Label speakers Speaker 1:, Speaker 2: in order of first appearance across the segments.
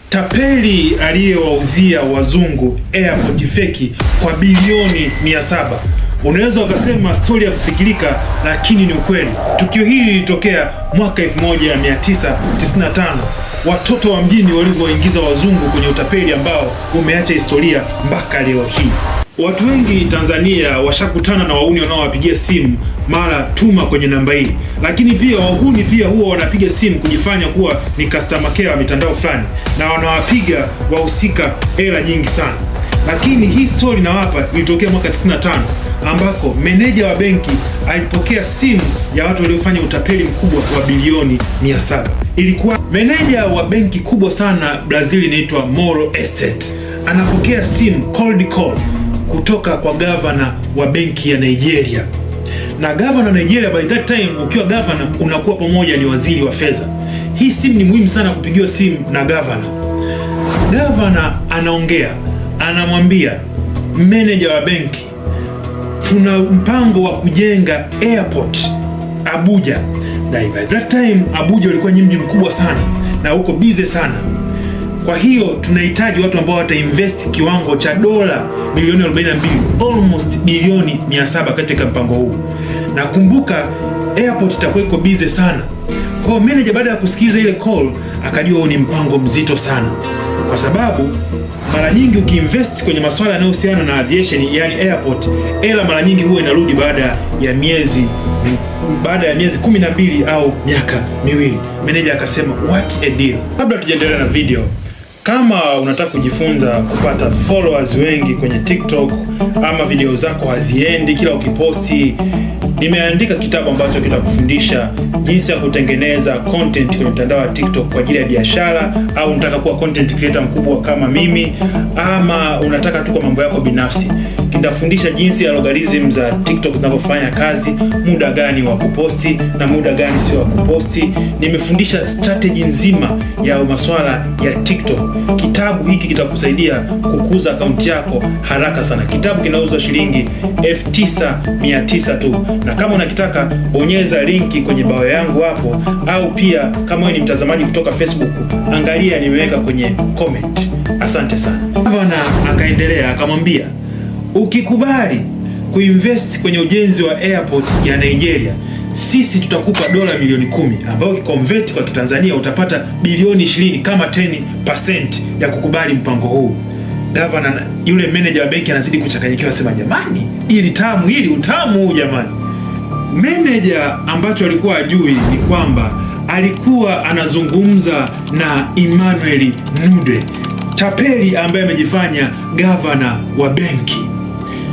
Speaker 1: Tapeli aliyewauzia wazungu airport feki kwa bilioni 700. Unaweza ukasema stori ya kufikirika, lakini ni ukweli. Tukio hili lilitokea mwaka 1995. Watoto wa mjini walivyoingiza wazungu kwenye utapeli ambao umeacha historia mpaka leo hii. Watu wengi Tanzania washakutana na wahuni wanaowapigia simu mara tuma kwenye namba hii, lakini pia wahuni pia huwa wanapiga simu kujifanya kuwa ni customer care wa mitandao fulani, na wanawapiga wahusika hela nyingi sana. Lakini hii story nawapa ilitokea mwaka 95 ambako meneja wa benki alipokea simu ya watu waliofanya utapeli mkubwa wa bilioni 700. Ilikuwa meneja wa benki kubwa sana Brazil inaitwa Moro Estate. Anapokea simu cold call kutoka kwa governor wa benki ya Nigeria. Na governor wa Nigeria, by that time ukiwa governor unakuwa pamoja ni waziri wa fedha. Hii simu ni muhimu sana kupigiwa simu na governor. Governor anaongea, anamwambia manager wa benki, tuna mpango wa kujenga airport Abuja. Na by that time Abuja ulikuwa mji mkubwa sana na uko busy sana. Kwa hiyo tunahitaji watu ambao watainvest kiwango cha dola milioni 42, almost bilioni 700 katika mpango huu. Na kumbuka airport itakuwa iko busy sana. Kwa hiyo manager baada ya kusikiza ile call akajua huu ni mpango mzito sana. Kwa sababu mara nyingi ukiinvest kwenye masuala yanayohusiana na aviation, yani airport, hela mara nyingi huwa inarudi baada ya miezi 12 au miaka miwili. Manager akasema what a deal. Kabla tujaendelea na video, kama unataka kujifunza kupata followers wengi kwenye TikTok ama video zako haziendi kila ukiposti, nimeandika kitabu ambacho kitakufundisha jinsi ya kutengeneza content kwenye mtandao wa TikTok kwa ajili ya biashara, au unataka kuwa content creator mkubwa kama mimi, ama unataka tu kwa mambo yako binafsi. Kitakufundisha jinsi ya algorithm za TikTok zinavyofanya kazi, muda gani wa kuposti na muda gani sio wa kuposti. Nimefundisha strategy nzima ya masuala ya TikTok. Kitabu hiki kitakusaidia kukuza akaunti yako haraka sana. Kitabu kinauzwa shilingi 9,900 tu. Na kama unakitaka, bonyeza linki kwenye bio yangu hapo, au pia kama wewe ni mtazamaji kutoka Facebook, angalia nimeweka kwenye comment. Asante sana. Governor akaendelea akamwambia, ukikubali kuinvest kwenye ujenzi wa airport ya Nigeria, sisi tutakupa dola milioni 10, ambayo ukiconvert kwa Kitanzania utapata bilioni 20 kama 10% ya kukubali mpango huu. Governor, yule manager wa benki anazidi kuchanganyikiwa, sema jamani, hili tamu, hili utamu huu jamani. Manager ambacho alikuwa ajui ni kwamba alikuwa anazungumza na Emmanuel Nude, tapeli ambaye amejifanya governor wa benki.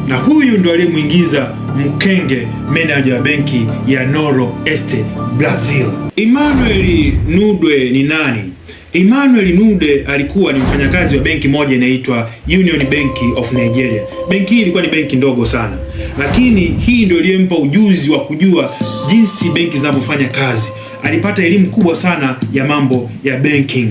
Speaker 1: Na huyu ndo aliyemuingiza mkenge manager wa benki ya Moro Estate Brazil. Emmanuel Nude ni nani? Emmanuel Nude alikuwa ni mfanyakazi wa benki moja inaitwa Union Bank of Nigeria. Benki hii ilikuwa ni benki ndogo sana, lakini hii ndio iliyompa ujuzi wa kujua jinsi benki zinavyofanya kazi. Alipata elimu kubwa sana ya mambo ya banking.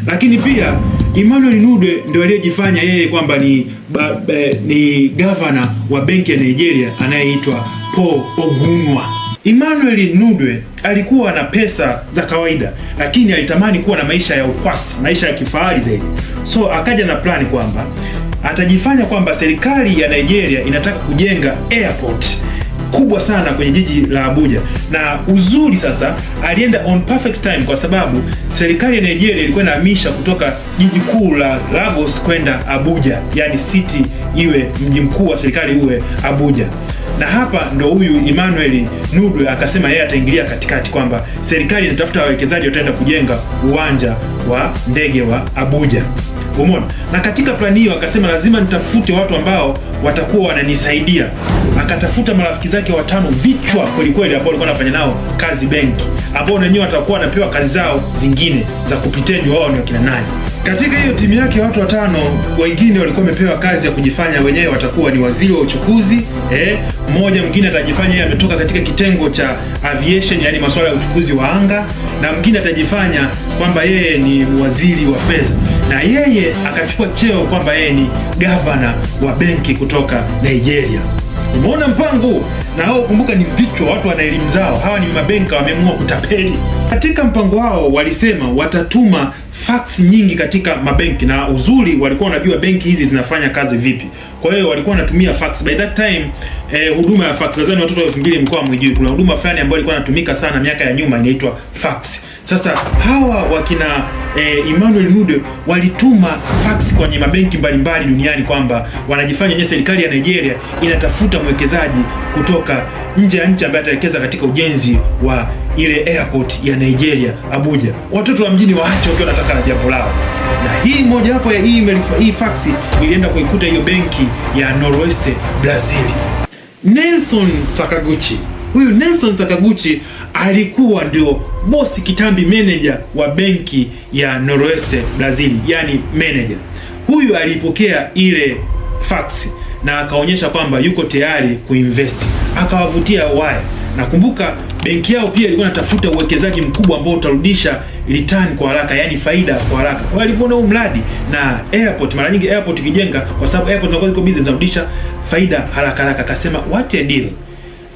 Speaker 1: Lakini pia Emmanuel Nude ndio aliyejifanya yeye kwamba ni governor wa benki ya Nigeria anayeitwa Paul Ogunwa. Emmanuel Nude alikuwa na pesa za kawaida, lakini alitamani kuwa na maisha ya ukwasi, maisha ya kifahari zaidi. So akaja na plani kwamba atajifanya kwamba serikali ya Nigeria inataka kujenga airport kubwa sana kwenye jiji la Abuja. Na uzuri sasa alienda on perfect time, kwa sababu serikali ya Nigeria ilikuwa inahamisha kutoka jiji kuu la Lagos kwenda Abuja, yani city iwe mji mkuu wa serikali uwe Abuja. Na hapa ndo huyu Emmanuel Nude akasema yeye ataingilia katikati, kwamba serikali inatafuta wawekezaji wataenda kujenga uwanja wa ndege wa Abuja. Umeona? Na katika plani hiyo akasema lazima nitafute watu ambao watakuwa wananisaidia. Akatafuta marafiki zake 5 vichwa kweli kweli ambao walikuwa wanafanya nao kazi benki, ambao wenyewe watakuwa wanapewa kazi zao zingine za kupitendi wao ni wakina nani. Katika hiyo timu yake watu 5 wengine walikuwa wamepewa kazi ya kujifanya wenyewe watakuwa ni waziri wa uchukuzi, mmoja mwingine atajifanya yeye ametoka katika kitengo cha aviation, yani masuala ya uchukuzi wa anga, na mwingine atajifanya kwamba yeye ni waziri wa fedha, na yeye akachukua cheo kwamba yeye ni governor wa benki kutoka Nigeria. Umeona mpango? Na hao kumbuka ni vichwa, watu wana elimu zao. Hawa ni mabenka wameamua kutapeli. Katika mpango wao walisema watatuma fax nyingi katika mabenki, na uzuri walikuwa wanajua benki hizi zinafanya kazi vipi. Kwa hiyo walikuwa wanatumia fax. By that time huduma ya fax, nadhani watoto wa 2000 mkoa mwijui, kuna huduma fulani ambayo ilikuwa inatumika sana miaka ya nyuma inaitwa fax. Sasa hawa wakina Emmanuel Nude walituma fax kwenye mabenki mbalimbali duniani kwamba wanajifanya nye serikali ya Nigeria inatafuta mwekezaji kutoka nje ya nchi ambaye atawekeza katika ujenzi wa ile airport ya Nigeria, Abuja. Watoto wa mjini waache wakiwa wanataka na jambo lao. Na hii moja hapo ya hii fax ilienda kuikuta hiyo benki ya Northwest Brazil. Nelson Sakaguchi. Huyu Nelson Sakaguchi alikuwa ndio bosi kitambi manager wa benki ya Northwest Brazil, yani manager. Huyu alipokea ile fax na akaonyesha kwamba yuko tayari kuinvest. Akawavutia waya. Nakumbuka benki yao pia ilikuwa inatafuta uwekezaji mkubwa ambao utarudisha return kwa haraka, yani faida kwa haraka. Kwa walivyoona huu mradi na airport, mara nyingi airport ikijenga, kwa sababu airport zinakuwa ziko busy, zinarudisha faida haraka haraka. Akasema what a deal.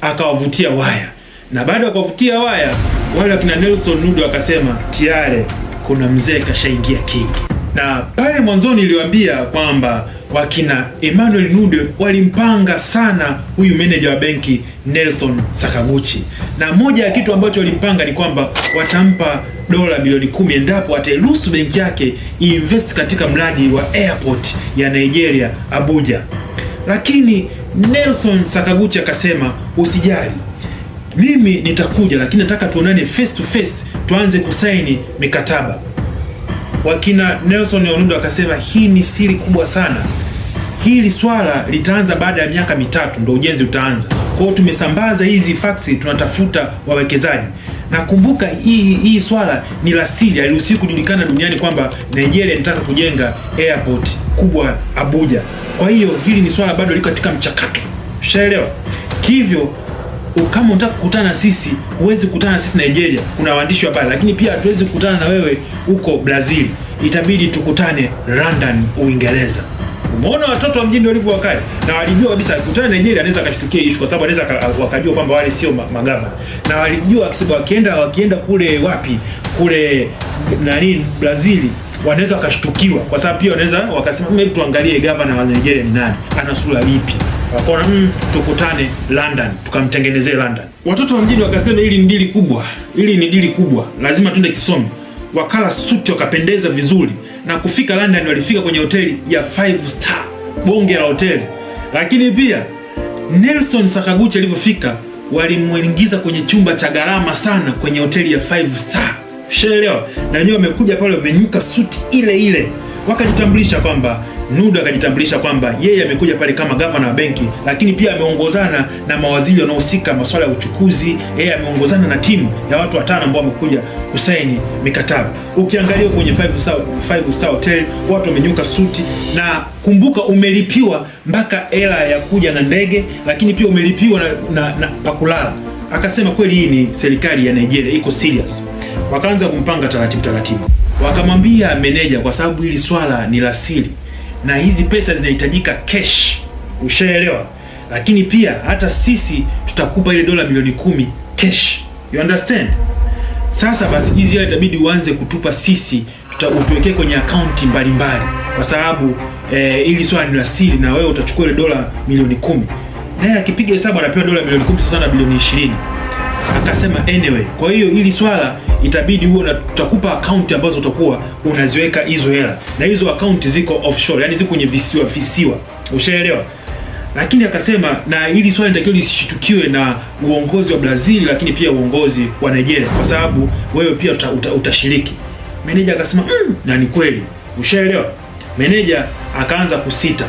Speaker 1: Akawavutia waya. Na baada ya kuwavutia waya, wale wakina Nelson Nude wakasema tayari kuna mzee kashaingia kingi. Na pale mwanzoni niliwaambia kwamba wakina Emmanuel Nude walimpanga sana huyu manager wa benki Nelson Sakaguchi. Na moja ya kitu ambacho walimpanga ni kwamba watampa dola milioni 10 endapo atairuhusu benki yake iinvest katika mradi wa airport ya Nigeria, Abuja. Lakini Nelson Sakaguchi akasema usijali, mimi nitakuja, lakini nataka tuonane face to face, tuanze kusaini mikataba. Wakina Nelson Nude akasema hii ni siri kubwa sana. Hili swala litaanza baada ya miaka 3 ndio ujenzi utaanza. Kwa hiyo tumesambaza hizi fax, tunatafuta wawekezaji. Na kumbuka hii swala ni la siri, haliruhusiwi kujulikana duniani kwamba Nigeria inataka kujenga airport kubwa Abuja. Kwa hiyo hili ni swala bado liko katika mchakato. Ushaelewa? Hivyo kama unataka kukutana na sisi, huwezi kukutana na sisi Nigeria, kuna waandishi wa habari, lakini pia hatuwezi kukutana na wewe huko Brazil. Itabidi tukutane London, Uingereza. Umeona watoto wa mjini walivyo wakali, na walijua kabisa kukutana Nigeria anaweza akashtukia issue, kwa sababu anaweza wakajua kwamba wale sio magavana. Na walijua wakienda kule wapi, kule Brazil, wanaweza wakashtukiwa, kwa sababu pia wanaweza wakasema hebu tuangalie governor wa Nigeria ni nani, ana sura lipi. Wakaona tukutane London, tukamtengenezee London. Watoto wa mjini wakasema hili ni dili kubwa, lazima tuende kisomi. Wakala suti, wakapendeza vizuri, na kufika London walifika kwenye hoteli ya 5 star, bonge la hoteli. Lakini pia Nelson Sakaguchi alipofika, walimuingiza kwenye chumba cha gharama sana kwenye hoteli ya 5 star. Ushaelewa? Na wenyewe wamekuja pale wamenyuka suti ile ile. Wakajitambulisha kwamba Nude akajitambulisha kwamba yeye amekuja pale kama governor wa benki, lakini pia ameongozana na mawaziri wanaohusika masuala ya uchukuzi. Yeye ameongozana na timu ya watu 5 ambao wamekuja kusaini mikataba. Ukiangalia kwenye 5 star hotel watu wamenyuka suti, na kumbuka umelipiwa mpaka hela ya kuja na ndege, lakini pia umelipiwa na pakulala. Akasema kweli hii ni serikali ya Nigeria iko serious. Wakaanza kumpanga taratibu. Wakamwambia meneja, kwa sababu hili swala ni la siri na hizi pesa zinahitajika cash, ushaelewa? Lakini pia hata sisi tutakupa ile dola milioni 10 cash, you understand? Sasa basi hizi hela itabidi uanze kutupa sisi, utuwekee kwenye akaunti mbalimbali, kwa sababu ili swala ni la siri na wewe utachukua ile dola milioni 10. Naye akipiga hesabu anapewa dola milioni 10 sasa na bilioni 20. Akasema anyway, kwa hiyo hili swala itabidi uwe tutakupa akaunti ambazo utakuwa unaziweka hizo hela, na hizo akaunti ziko offshore, yani ziko kwenye visiwa, ushaelewa? Lakini akasema na hili swala nitakiwa lisishtukiwe na uongozi wa Brazil, lakini pia uongozi wa Nigeria, kwa sababu wewe pia utashiriki. Meneja akasema na ni kweli, ushaelewa? Meneja akaanza kusita.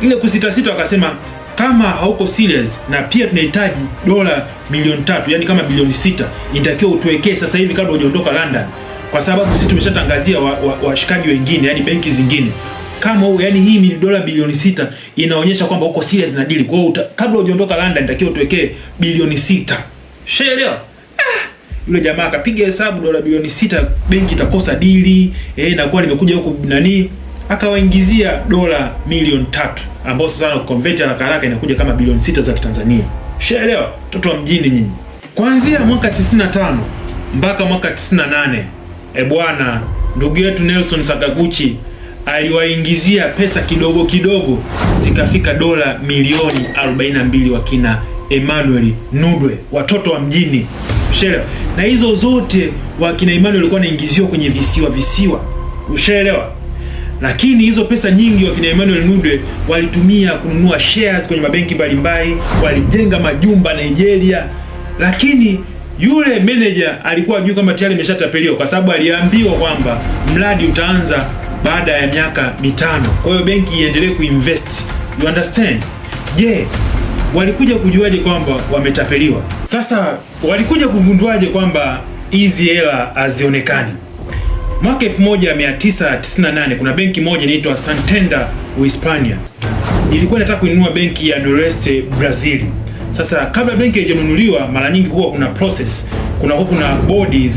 Speaker 1: Ile kusita akasema kama hauko serious na pia tunahitaji dola milioni 3, yani kama bilioni 6, inatakiwa utuwekee sasa hivi kabla hujaondoka London, kwa sababu sisi tumeshatangazia washikaji wengine, yani benki zingine kama yani hii dola bilioni 6 inaonyesha kwamba uko serious na deal. Kwa hiyo kabla hujaondoka London inatakiwa utuwekee bilioni 6. Shaelewa? Yule jamaa akapiga hesabu, dola bilioni 6 benki itakosa dili, na kwa nimekuja huko akawaingizia dola milioni 3, ambao sasa convert haraka inakuja kama bilioni 6 za Kitanzania. Shaelewa? Mtoto wa mjini nyinyi. Kuanzia mwaka 95 mpaka mwaka 98 bwana ndugu yetu Nelson Sakaguchi aliwaingizia pesa kidogo kidogo zikafika dola milioni 42 wakina Emmanuel Nudwe, watoto wa mjini. Ushaelewa? Na hizo zote wakina Emmanuel walikuwa wanaingiziwa kwenye visiwa. Ushaelewa? Lakini hizo pesa nyingi wakina Emmanuel Nudwe walitumia kununua shares kwenye mabenki mbalimbali, walijenga majumba Nigeria. Lakini yule manager alikuwa ajui kama tayari ameshatapeliwa, kwa sababu aliambiwa kwamba mradi utaanza baada ya miaka 5. Kwa hiyo benki iendelee kuinvest. You understand? Je, walikuja kujuaje kwamba wametapeliwa? Sasa walikuja kugunduaje kwamba hizi hela hazionekani? Mwaka 1998 kuna benki moja inaitwa Santander Uhispania ilikuwa inataka kuinunua benki ya Noroeste Brazil. Sasa kabla benki haijanunuliwa, mara nyingi huwa kuna process, kuna bodi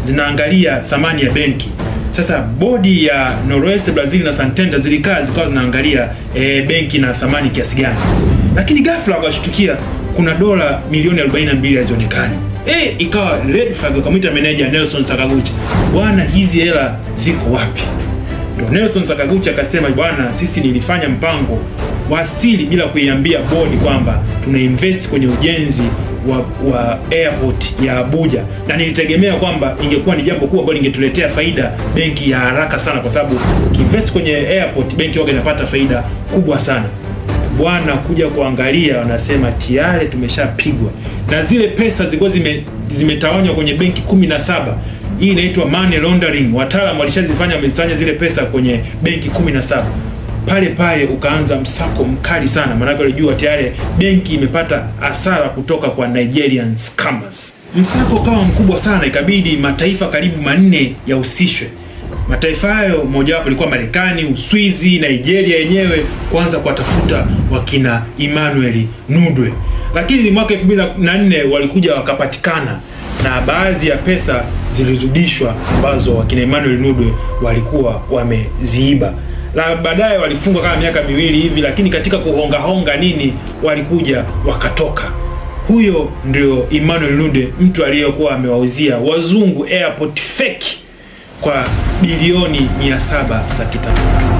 Speaker 1: zinaangalia thamani ya benki. Sasa bodi ya Noroeste Brazil na Santander zikawa zinaangalia benki na thamani kiasi gani. Lakini ghafla wakashtukia kuna dola milioni 42 hazionekani. Ikawa red flag. Wakamwita manager Nelson Sakaguchi, bwana, hizi hela ziko wapi? Ndio Nelson Sakaguchi akasema, bwana, sisi nilifanya mpango wa asili bila kuiambia bodi kwamba tuna invest kwenye ujenzi wa airport ya Abuja, na nilitegemea kwamba ingekuwa ni jambo kubwa ambalo lingetuletea faida benki ya haraka sana, kwa sababu ukiinvest kwenye airport benki waga inapata faida kubwa sana. Bwana, kuja kuangalia wanasema tayari tumeshapigwa, na zile pesa zilikuwa zimetawanywa kwenye benki 17. Hii inaitwa money laundering. Wataalamu walishazifanya, wamezifanya zile pesa kwenye benki 17. Pale ukaanza msako mkali sana, maana walijua tayari benki imepata hasara kutoka kwa Nigerian scammers. Msako kawa mkubwa sana, ikabidi mataifa karibu 4 yahusishwe. Mataifa hayo mojawapo ilikuwa Marekani, Uswizi, Nigeria yenyewe kuanza kuwatafuta wakina Emmanuel Nudwe. Lakini ni mwaka 2004 walikuja wakapatikana, na baadhi ya pesa zilizudishwa ambazo wakina Emmanuel Nudwe walikuwa wameziiba. La baadaye walifungwa kama miaka 2 hivi, lakini katika kuhonga nini walikuja wakatoka. Huyo ndio Emmanuel Nudwe, mtu aliyekuwa amewauzia wazungu airport fake kwa bilioni 700 za Kitanzania.